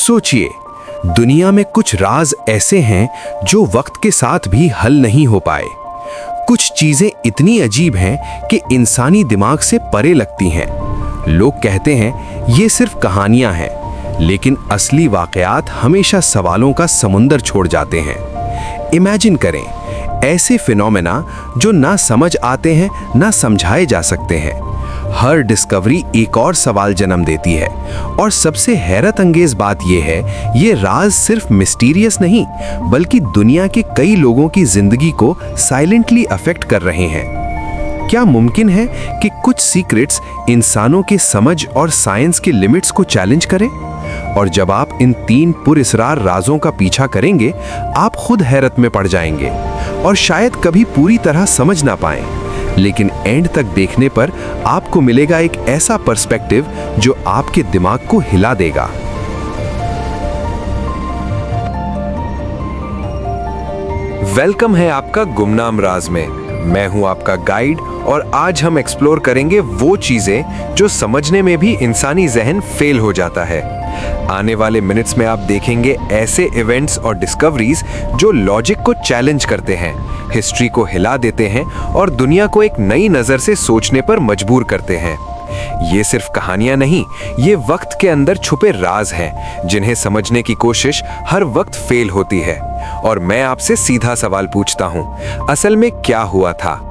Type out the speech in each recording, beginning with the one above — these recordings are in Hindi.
सोचिए, दुनिया में कुछ राज ऐसे हैं जो वक्त के साथ भी हल नहीं हो पाए। कुछ चीजें इतनी अजीब हैं कि इंसानी दिमाग से परे लगती हैं। लोग कहते हैं ये सिर्फ कहानियां हैं, लेकिन असली वाकयात हमेशा सवालों का समुंदर छोड़ जाते हैं। इमेजिन करें, ऐसे फिनोमेना जो ना समझ आते हैं ना समझाए जा सकते हैं। हर डिस्कवरी एक और सवाल जन्म देती है, और सबसे हैरत अंगेज बात यह है, ये राज सिर्फ मिस्टीरियस नहीं, बल्कि दुनिया के कई लोगों की जिंदगी को साइलेंटली अफेक्ट कर रहे हैं। क्या मुमकिन है कि कुछ सीक्रेट्स इंसानों के समझ और साइंस के लिमिट्स को चैलेंज करें? और जब आप इन 3 पुरअसरार राजों का पीछा करेंगे, आप खुद हैरत में पड़ जाएंगे और शायद कभी पूरी तरह समझ ना पाएं। लेकिन एंड तक देखने पर आपको मिलेगा एक ऐसा पर्सपेक्टिव जो आपके दिमाग को हिला देगा। वेलकम है आपका गुमनाम राज में। मैं हूं आपका गाइड, और आज हम एक्सप्लोर करेंगे वो चीजें जो समझने में भी इंसानी जहन फेल हो जाता है। आने वाले मिनट्स में आप देखेंगे ऐसे इवेंट्स और डिस्कवरीज जो लॉजिक को चैलेंज करते हैं, हिस्ट्री को हिला देते हैं और दुनिया को एक नई नजर से सोचने पर मजबूर करते हैं। ये सिर्फ कहानियां नहीं, ये वक्त के अंदर छुपे राज हैं जिन्हें समझने की कोशिश हर वक्त फेल होती है। और मैं आपसे सीधा सवाल पूछता हूं, असल में क्या हुआ था?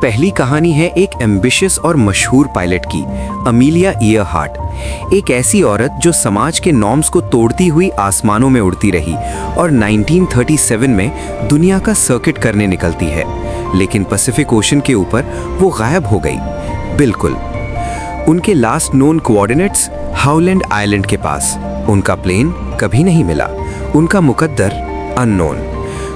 पहली कहानी है एक एम्बिशियस और मशहूर पायलट की, अमीलिया ईयरहार्ट। एक ऐसी औरत जो समाज के नॉर्म्स को तोड़ती हुई आसमानों में उड़ती रही और 1937 में दुनिया का सर्किट करने निकलती है, लेकिन पैसिफिक ओशन के ऊपर वो गायब हो गई। बिल्कुल, उनके last known coordinates Howland island के पास। उनका प्लेन कभी नहीं मिला, उनका मुकद्दर अननोन।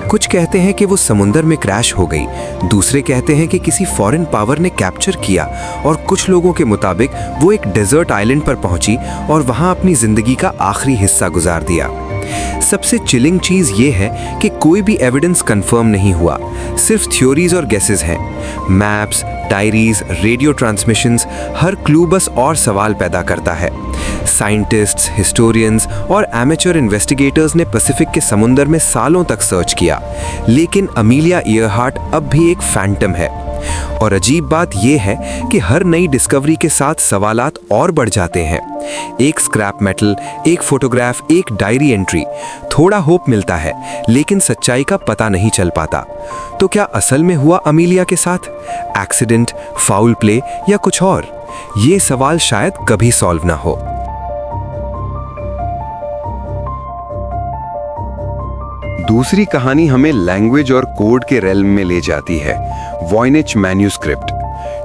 कुछ कहते हैं कि वो समुंदर में क्रैश हो गई, दूसरे कहते हैं कि किसी फॉरेन पावर ने कैप्चर किया, और कुछ लोगों के मुताबिक वो एक डेजर्ट आइलैंड पर पहुंची और वहां अपनी जिंदगी का आखिरी हिस्सा गुजार दिया। सबसे चिलिंग चीज ये है कि कोई भी एविडेंस कंफर्म नहीं हुआ, सिर्फ थ्योरीज और गेसेस हैं। मैप्स, डायरीज, रेडियो ट्रांसमिशंस, हर क्लू बस और सवाल पैदा करता है। साइंटिस्ट्स, हिस्टोरियंस और एमेच्योर इन्वेस्टिगेटर्स ने पैसिफिक के समुंदर में सालों तक सर्च किया, लेकिन अमीलिया ईयरहार्ट अब भी एक फैंटम है। और अजीब बात यह है कि हर नई डिस्कवरी के साथ सवालात और बढ़ जाते हैं। एक स्क्रैप मेटल, एक फोटोग्राफ, एक डायरी एंट्री, थोड़ा होप मिलता है, लेकिन सच्चाई का पता नहीं चल पाता। तो क्या असल में हुआ अमीलिया के साथ? एक्सीडेंट, फाउल प्ले या कुछ और? ये सवाल शायद कभी सॉल्व ना हो। दूसरी कहानी हमें लैंग्वेज और कोड के रेल्म में ले जाती है। वॉयनिच मैन्यूस्क्रिप्ट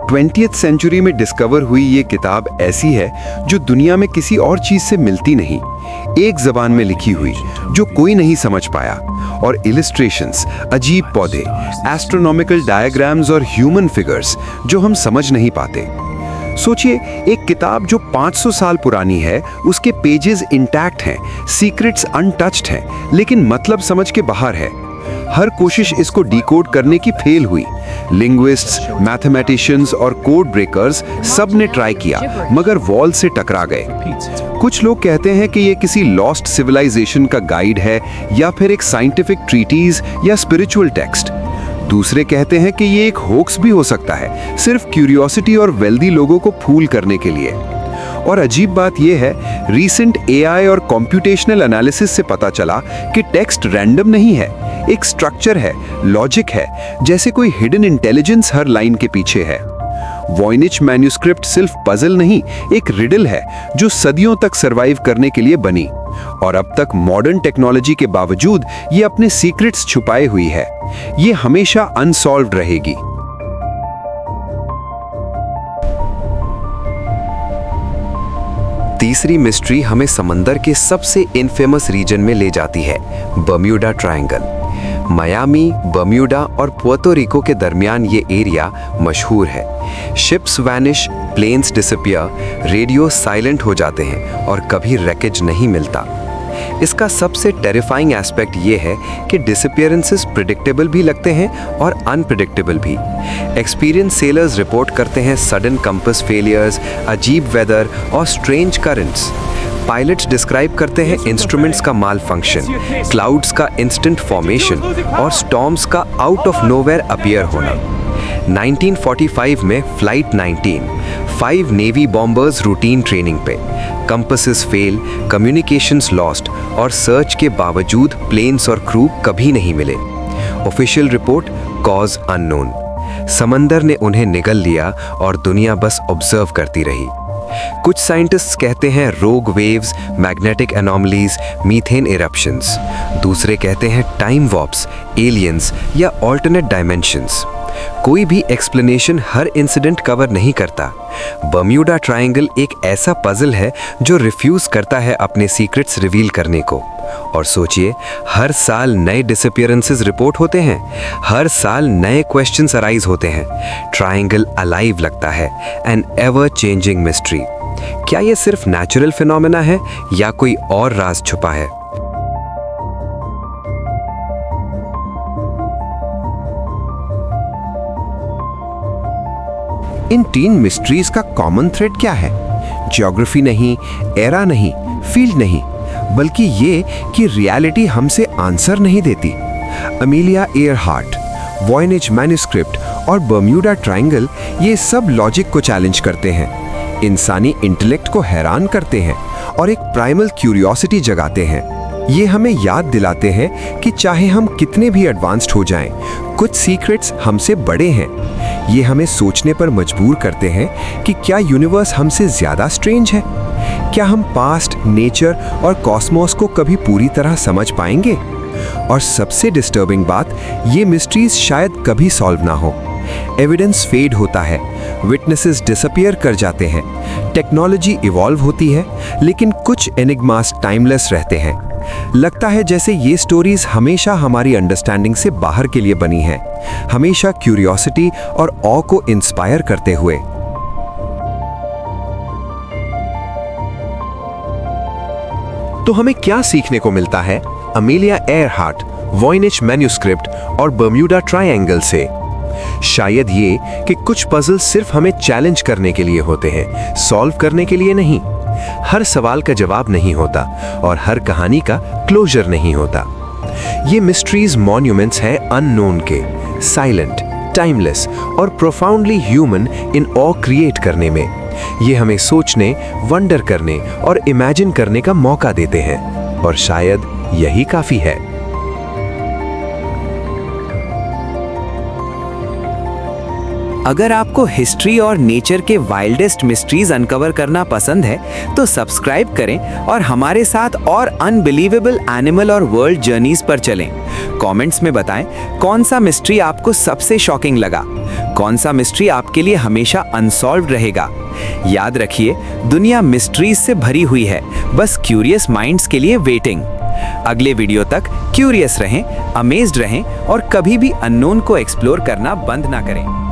20th सेंचुरी में डिस्कवर हुई ये किताब ऐसी है जो दुनिया में किसी और चीज से मिलती नहीं। एक जबान में लिखी हुई जो कोई नहीं समझ पाया, और इलिस्ट्रेशंस, अजीब पौधे, एस्ट्रोनॉमिकल डायग्राम्स और ह्यूमन फिगर्स जो हम समझ नहीं पाते। सोचिए, एक किताब जो 500 साल पुरानी है, उसके पेजेस इंटैक्ट हैं, सीक्रेट्स अनटच्ड हैं, लेकिन मतलब समझ के बाहर है। हर कोशिश इसको डिकोड करने की फेल हुई। लिंग्विस्ट्स, मैथमेटिशियंस और कोड ब्रेकर्स सब ने ट्राई किया, मगर वॉल से टकरा गए। कुछ लोग कहते हैं कि ये किसी लॉस्ट सिविलाइजेशन का गाइड है, या फिर एक साइंटिफिक ट्रीटीज या स्पिरिचुअल टेक्स्ट। दूसरे कहते हैं कि ये एक होक्स भी हो सकता है, सिर्फ क्यूरियोसिटी और वेल्दी लोगों को फूल करने के लिए। और अजीब बात यह है, रीसेंट एआई और कंप्यूटेशनल एनालिसिस से पता चला कि टेक्स्ट रैंडम नहीं है, एक स्ट्रक्चर है, लॉजिक है, जैसे कोई हिडन इंटेलिजेंस हर लाइन के पीछे है। वॉयनिच मैन्यूस्क्रिप्ट सिर्फ पजल नहीं, एक रिडल है जो सदियों तक सरवाइव करने के लिए बनी, और अब तक मॉडर्न टेक्नोलॉजी के बावजूद ये अपने सीक्रेट्स छुपाए हुई है। ये हमेशा अनसॉल्व्ड रहेगी। तीसरी मिस्ट्री हमें समंदर के सबसे इनफेमस रीजन में ले जाती है, बर्म्यूडा ट्रायंगल। मायामी, बर्म्यूडा और पुर्तो रिको के दरमियान ये एरिया मशहूर है। Ships vanish, planes disappear, radio silent हो जाते हैं और कभी रैकेज नहीं मिलता। इसका सबसे टेरिफाइंग एस्पेक्ट ये है कि डिसअपीयरेंसेस प्रिडिक्टेबल भी लगते हैं और अनप्रिडिक्टेबल भी। एक्सपीरियंस सेलर्स रिपोर्ट करते हैं सडन कंपास फेलियर्स, अजीब वेदर और स्ट्रेंज करंट्स। पायलट्स डिस्क्राइब करते हैं इंस्ट्रूमेंट्स का माल फंक्शन, क्लाउड्स का इंस्टेंट फॉर्मेशन और स्टॉर्म्स का आउट ऑफ नोवेयर अपीयर होना। 1945 में flight 19, 5 navy bombers routine training पे, कंपासेस फेल, कम्युनिकेशंस लॉस्ट और सर्च के बावजूद प्लेन्स और क्रू कभी नहीं मिले। Official report cause unknown. समंदर ने उन्हें निगल लिया और दुनिया बस ऑब्जर्व करती रही। कुछ साइंटिस्ट्स कहते हैं रोग waves, magnetic anomalies, methane eruptions. दूसरे कहते हैं टाइम वॉर्प्स, एलियंस या ऑल्टरनेट डायमेंशंस। कोई भी एक्सप्लेनेशन हर इंसिडेंट कवर नहीं करता। बर्म्यूडा ट्रायंगल एक ऐसा पजल है जो रिफ्यूज करता है अपने सीक्रेट्स रिवील करने को। और सोचिए, हर साल नए डिसअपीयरेंसेस रिपोर्ट होते हैं, हर साल नए क्वेश्चंस अराइज होते हैं। ट्रायंगल अलाइव लगता है, एन एवर चेंजिंग मिस्ट्री। क्या ये सिर्फ नेचुरल फिनोमेना है या कोई और राज छुपा है? इन 3 मिस्ट्रीज का कॉमन थ्रेड क्या है? ज्योग्राफी नहीं, एरा नहीं, फील्ड नहीं, बल्कि ये कि रियलिटी हमसे आंसर नहीं देती। अमीलिया एयरहार्ट, वॉयनेज मैन्युस्क्रिप्ट और बर्म्यूडा ट्रायंगल ये सब लॉजिक को चैलेंज करते हैं, इंसानी इंटेलेक्ट को हैरान करते हैं और एक प्राइमल क्यूरियोसिटी जगाते हैं। ये हमें याद दिलाते हैं कि चाहे हम कितने भी एडवांस्ड हो जाएं, कुछ सीक्रेट्स हमसे बड़े हैं। ये हमें सोचने पर मजबूर करते हैं कि क्या यूनिवर्स हमसे ज्यादा स्ट्रेंज है? क्या हम पास्ट, नेचर और कॉस्मोस को कभी पूरी तरह समझ पाएंगे? और सबसे डिस्टर्बिंग बात, ये मिस्ट्रीज शायद कभी सॉल्व ना हो। एविडेंस फेड होता है, विटनेसेस डिसअपीयर कर जाते हैं, टेक्नोलॉजी इवॉल्व होती है, लेकिन कुछ एनिग्मास टाइमलेस रहते हैं। लगता है जैसे ये स्टोरीज हमेशा हमारी अंडरस्टैंडिंग से बाहर के लिए बनी हैं, हमेशा क्यूरियोसिटी और ऑ को इंस्पायर करते हुए। तो हमें क्या सीखने को मिलता है अमीलिया एयरहार्ट, वॉयनेज मैन्युस्क्रिप्ट और बर्म्यूडा ट्रायंगल से? शायद ये कि कुछ पजल सिर्फ हमें चैलेंज करने के लिए होते हैं, सॉल्व करने के लिए नहीं। हर सवाल का जवाब नहीं होता और हर कहानी का क्लोजर नहीं होता। ये मिस्ट्रीज मॉन्यूमेंट्स हैं अननोन के, साइलेंट, टाइमलेस और profoundly human in awe create करने में। ये हमें सोचने, वंडर करने और इमेजिन करने का मौका देते हैं, और शायद यही काफी है। अगर आपको हिस्ट्री और नेचर के वाइल्डेस्ट मिस्ट्रीज अनकवर करना पसंद है तो सब्सक्राइब करें और हमारे साथ और अनबिलीवेबल एनिमल और वर्ल्ड जर्नीज पर चलें। कमेंट्स में बताएं कौन सा मिस्ट्री आपको सबसे शॉकिंग लगा, कौन सा मिस्ट्री आपके लिए हमेशा अनसॉल्व्ड रहेगा। याद रखिए, दुनिया मिस्ट्रीज से भरी हुई है, बस क्यूरियस माइंड्स के लिए वेटिंग। अगले वीडियो तक क्यूरियस रहें, अमेज्ड रहें और कभी भी अननोन को एक्सप्लोर करना बंद ना करें।